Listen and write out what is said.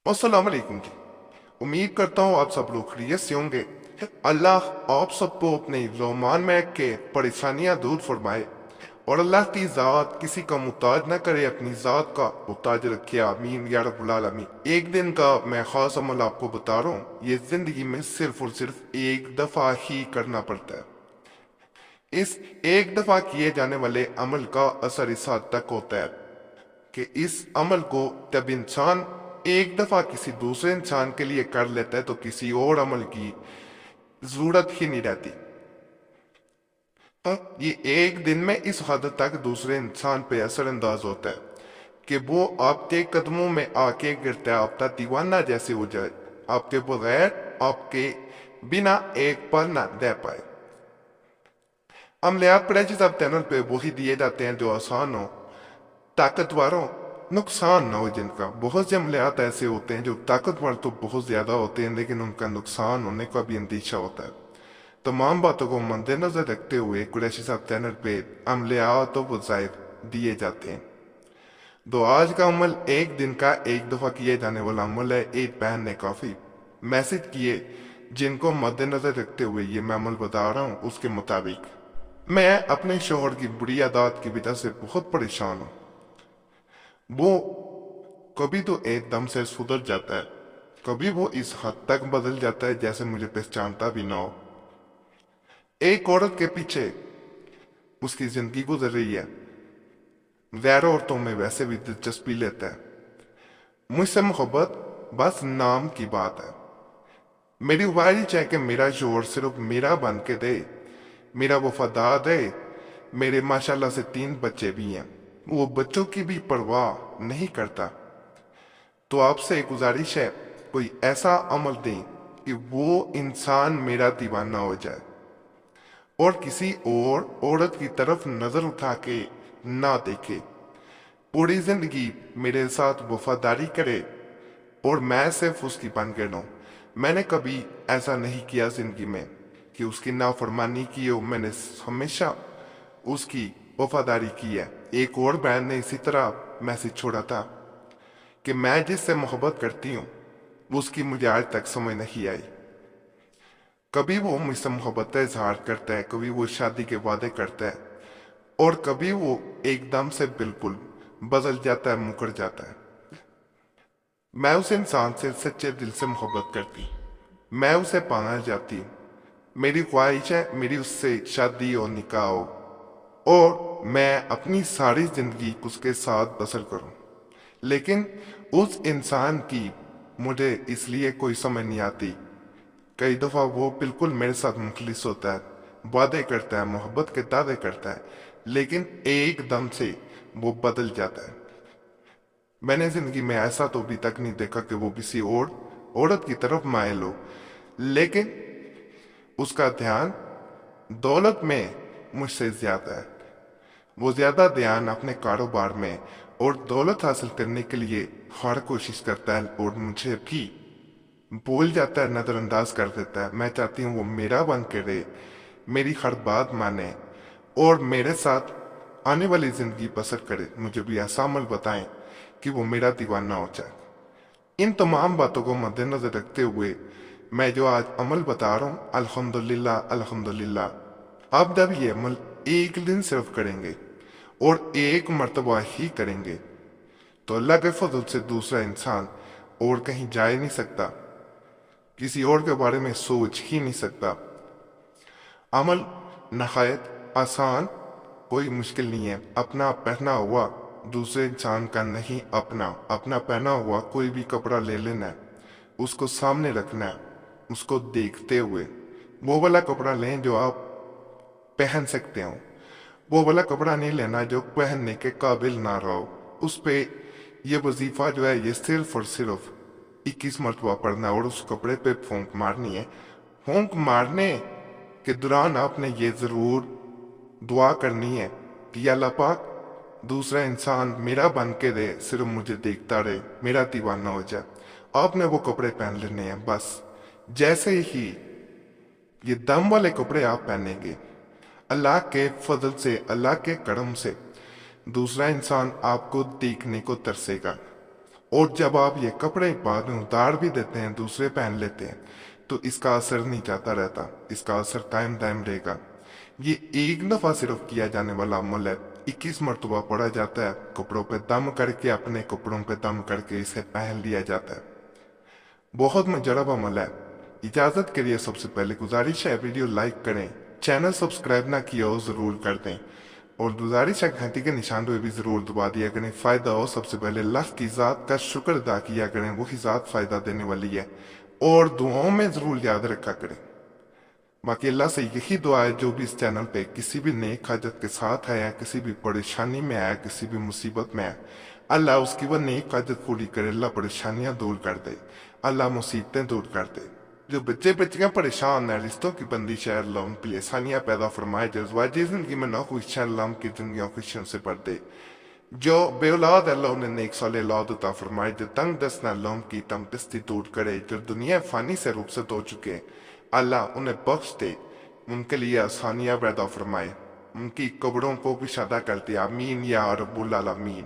अस्सलाम वालेकुम जी। उम्मीद करता हूँ आप सब लोग खैरियत से होंगे। अल्लाह आप सबको अपने रोमान में के परेशानियां दूर फरमाए और अल्लाह की ज़ात किसी का मुताज ना करे, अपनी ज़ात का मुताज रखे। आमीन या रब्बुल आलमीन। एक दिन का मैं ख़ास अमल आपको बता रहा हूँ, ये ज़िंदगी में सिर्फ और सिर्फ एक दफ़ा ही करना पड़ता है। इस एक दफ़ा किए जाने वाले अमल का असर इस हद तक होता है कि इस अमल को जब इंसान एक दफा किसी दूसरे इंसान के लिए कर लेता है तो किसी और अमल की जरूरत ही नहीं रहती। ये एक दिन में इस हद तक दूसरे इंसान पे असर अंदाज होता है कि वो आपके कदमों में आके गिरता है, आपका दीवाना जैसे हो जाए, आपके बगैर आपके बिना एक पल ना दे पाए। अमलियात प्रेजिस अब चैनल पे वही दिए जाते हैं जो आसान हो, ताकतवर हो, नुकसान ना हो जिनका। बहुत से अमलियात ऐसे होते हैं जो ताकतवर तो बहुत ज्यादा होते हैं लेकिन उनका नुकसान होने का भी अंदेशा होता है। तमाम बातों को मद्देनजर रखते हुए कुरैशी साहब चैनल पे अमलियात और वज़ाइफ दिए जाते हैं। तो आज का अमल एक दिन का एक दफा किए जाने वाला अमल है। एक बहन ने काफी मैसेज किए जिनको मद्देनजर रखते हुए ये मैं अमल बता रहा हूँ। उसके मुताबिक मैं अपने शोहर की बुरी आदत की वजह से बहुत परेशान हूँ। वो कभी तो एकदम से सुधर जाता है, कभी वो इस हद तक बदल जाता है जैसे मुझे पहचानता भी ना हो। एक औरत के पीछे उसकी जिंदगी गुजर रही है, गैर औरतों में वैसे भी दिलचस्पी लेता है। मुझसे मोहब्बत बस नाम की बात है। मेरी ख्वाहिश है कि मेरा शोहर सिर्फ मेरा बन के दे, मेरा वफादार रहे। मेरे माशाल्लाह से 3 बच्चे भी हैं, वो बच्चों की भी परवाह नहीं करता। तो आपसे एक गुजारिश है, कोई ऐसा अमल दें कि वो इंसान मेरा दीवाना हो जाए और किसी और औरत की तरफ नजर उठा के ना देखे, पूरी जिंदगी मेरे साथ वफादारी करे और मैं सिर्फ उसकी बन के रहूं। मैंने कभी ऐसा नहीं किया जिंदगी में कि उसकी नाफरमानी की हो, मैंने हमेशा उसकी वफादारी की है। एक और बहन ने इसी तरह मैसेज छोड़ा था कि मैं जिससे मोहब्बत करती हूँ उसकी मुझे आज तक समझ नहीं आई। कभी वो मुझसे मोहब्बत का इजहार करता है, कभी वो शादी के वादे करता है और कभी वो एकदम से बिल्कुल बदल जाता है, मुकर जाता है। मैं उस इंसान से सच्चे दिल से मोहब्बत करती, मैं उसे पाना चाहती हूँ। मेरी ख्वाहिश है मेरी उससे शादी और निकाह हो और मैं अपनी सारी जिंदगी उसके साथ बसर करूं। लेकिन उस इंसान की मुझे इसलिए कोई समझ नहीं आती। कई दफा वो बिल्कुल मेरे साथ मुखलिस होता है, वादे करता है, मोहब्बत के दावे करता है, लेकिन एकदम से वो बदल जाता है। मैंने जिंदगी में ऐसा तो अभी तक नहीं देखा कि वो किसी और औरत की तरफ मायल हो, लेकिन उसका ध्यान दौलत में मुझसे ज्यादा है। वो ज्यादा ध्यान अपने कारोबार में और दौलत हासिल करने के लिए हर कोशिश करता है और मुझे भी भूल जाता है, नजरअंदाज कर देता है। मैं चाहती हूँ वो मेरा बन के रहे, मेरी हर बात माने और मेरे साथ आने वाली जिंदगी बसर करे। मुझे भी ऐसा अमल बताएं कि वो मेरा दीवाना हो जाए। इन तमाम बातों को मद्देनजर रखते हुए मैं जो आज अमल बता रहा हूँ, अल्हम्दुलिल्लाह अल्हम्दुलिल्लाह, आप जब ये अमल एक दिन सिर्फ करेंगे और एक मर्तबा ही करेंगे तो अल्लाह के फजल से दूसरा इंसान और कहीं जा ही नहीं सकता, किसी और के बारे में सोच ही नहीं सकता। अमल नहायत आसान, कोई मुश्किल नहीं है। अपना पहना हुआ दूसरे इंसान का नहीं, अपना अपना पहना हुआ कोई भी कपड़ा ले लेना है, उसको सामने रखना है, उसको देखते हुए। वो वाला कपड़ा लें जो आप पहन सकते हो, वो वाला कपड़ा नहीं लेना जो पहनने के काबिल ना रहो। उस पे ये वजीफा जो है ये सिर्फ और सिर्फ 21 मरतबा पढ़ना है और उस कपड़े पे फूंक मारनी है। फूंक मारने के दौरान आपने ये जरूर दुआ करनी है कि या अल्लाह पाक दूसरा इंसान मेरा बन के दे, सिर्फ मुझे देखता रहे, मेरा दीवाना हो जाए। आपने वो कपड़े पहन लेने हैं। बस जैसे ही ये दम वाले कपड़े आप पहनेंगे, अल्लाह के फजल से, अल्लाह के करम से दूसरा इंसान आपको देखने को तरसेगा اور جب آپ یہ کپڑے بعد میں اتار بھی دیتے ہیں، دوسرے پہن لیتے ہیں، تو اس کا اثر نہیں جاتا رہتا، اس کا اثر قائم دائم رہے گا۔ یہ ایک دفعہ صرف کیا جانے والا عمل ہے، 21 مرتبہ پڑھا جاتا ہے، کپڑوں پہ دم کر کے، اپنے کپڑوں پہ دم کر کے اسے پہن لیا جاتا ہے۔ بہت مجرب عمل ہے۔ اجازت کے لیے سب سے پہلے گزارش ہے ویڈیو لائک کریں، چینل سبسکرائب نہ کیا ہو ضرور کر دیں، اور گزارش ہے گھنٹی کے نشان پہ بھی ضرور دبا دیا کریں۔ فائدہ ہو سب سے پہلے اللہ کی ذات کا شکر ادا کیا کریں، وہی ذات فائدہ دینے والی ہے، اور دعاؤں میں ضرور یاد رکھا کریں۔ باقی اللہ سے یہی دعا ہے جو بھی اس چینل پہ کسی بھی نیک حاجت کے ساتھ ہے، یا کسی بھی پریشانی میں ہے، کسی بھی مصیبت میں ہے، اللہ اس کی وہ نیک حاجت پوری کرے، اللہ پریشانیاں دور کر دے، اللہ مصیبتیں دور کر دے۔ جو بچے بچیاں پریشان ہیں، رشتوں کی بندش ہے، اللہ ان کے لیے آسانیاں پیدا فرمائے، جذباتی زندگی میں ناخوش ہیں، اللہ ان کی زندگیاں خوشیوں سے بھر دے۔ جو بے اولاد ہے، اللہ انہیں نیک صالح اولاد عطا فرمائے، جو تنگ دست ہیں، اللہ ان کی تنگ دستی دور کرے، جو دنیا فانی سے رخصت ہو چکے اللہ انہیں بخش دے، ان کے لیے آسانیاں پیدا فرمائے، ان کی قبروں کو بھی شادہ کر دے، آمین یا رب العالمین۔